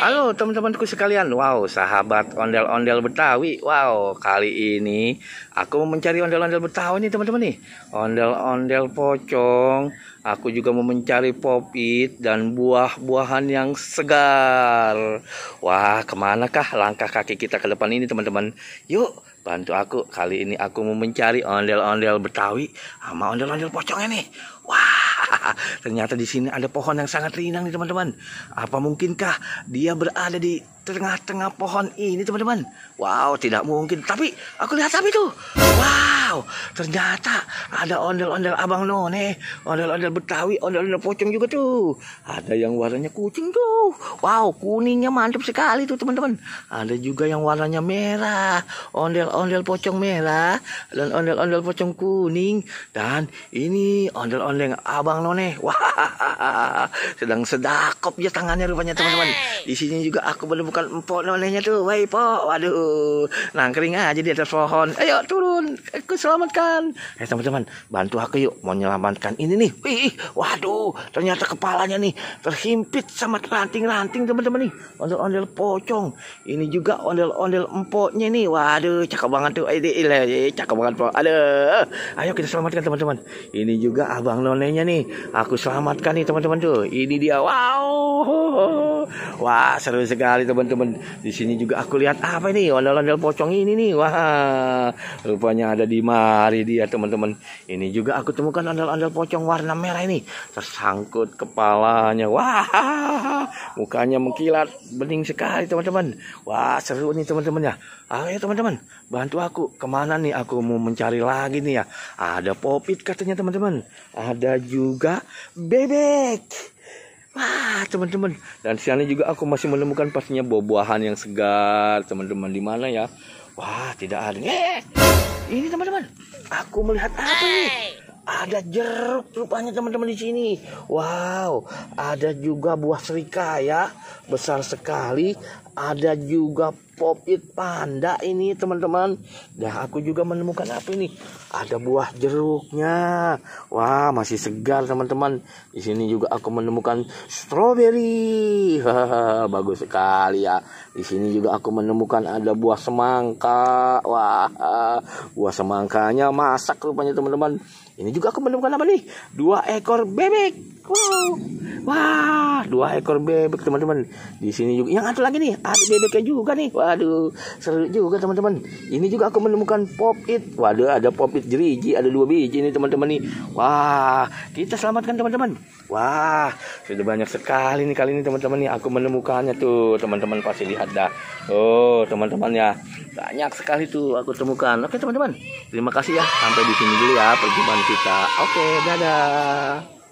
Halo teman-temanku sekalian. Wow, sahabat ondel-ondel Betawi. Wow, kali ini aku mau mencari ondel-ondel Betawi nih teman-teman nih. Ondel-ondel pocong. Aku juga mau mencari popit dan buah-buahan yang segar. Wah, kemanakah langkah kaki kita ke depan ini teman-teman? Yuk, bantu aku. Kali ini aku mau mencari ondel-ondel Betawi sama ondel-ondel pocongnya nih. Wah, ternyata di sini ada pohon yang sangat rindang nih teman-teman. Apa mungkinkah dia berada di tengah-tengah pohon ini teman-teman? Wow, tidak mungkin. Tapi aku lihat apa itu? Wow, ternyata ada ondel-ondel Abang None, ondel-ondel Betawi, ondel-ondel pocong juga tuh. Ada yang warnanya kucing tuh. Wow, kuningnya mantap sekali tuh teman-teman. Ada juga yang warnanya merah, ondel-ondel pocong merah dan ondel-ondel pocong kuning. Dan ini ondel-ondel Abang None. Wah, sedang sedakop ya tangannya rupanya teman-teman. Di sini juga aku menemukan empok nonenya tuh. Woi, po, waduh, nangkring aja di atas pohon. Ayo turun, aku selamatkan. Teman-teman, bantu aku yuk, mau menyelamatkan ini nih. Wih, waduh, ternyata kepalanya nih terhimpit sama ranting-ranting teman-teman nih. Ondel-ondel pocong. Ini juga ondel-ondel empoknya nih. Waduh, cakep banget tuh. Cakep banget po. Aduh, ayo kita selamatkan teman-teman. Ini juga Abang Nonenya nih. Aku selamatkan nih teman-teman tuh. Ini dia. Wow. Wah, seru sekali teman-teman. Di sini juga aku lihat apa ini? Ondel-ondel pocong ini nih. Wah, rupanya ada di mari dia teman-teman. Ini juga aku temukan ondel-ondel pocong warna merah ini. Tersangkut kepalanya. Wah, mukanya mengkilat bening sekali teman-teman. Wah, seru nih teman-teman ya. Ayo teman-teman, bantu aku. Kemana nih aku mau mencari lagi nih ya. Ada popit katanya teman-teman. Ada juga bebek. Wah teman-teman, dan siang juga aku masih menemukan pastinya buah-buahan yang segar teman-teman. Di mana ya? Wah, tidak ada. Ini teman-teman, aku melihat apa nih? Ada jeruk rupanya teman-teman di sini. Wow, ada juga buah serikaya besar sekali. Ada juga popit panda ini teman-teman. Dan aku juga menemukan apa ini? Ada buah jeruknya. Wah, masih segar teman-teman. Di sini juga aku menemukan stroberi. Bagus sekali ya. Di sini juga aku menemukan ada buah semangka. Wah, buah semangkanya masak rupanya teman-teman. Ini juga aku menemukan apa nih? 2 ekor bebek. Wow. Wah, 2 ekor bebek teman-teman. Di sini juga yang satu lagi nih, ada bebeknya juga nih. Waduh, seru juga teman-teman. Ini juga aku menemukan popit. Waduh, ada popit jeriji, ada 2 biji nih teman-teman nih. Wah, kita selamatkan teman-teman. Wah, sudah banyak sekali nih kali ini teman-teman nih aku menemukannya tuh. Teman-teman pasti lihat dah. Oh, teman-teman ya. Banyak sekali tuh aku temukan. Oke, teman-teman. Terima kasih ya. Sampai di sini dulu ya perjumpaan kita. Oke, dadah.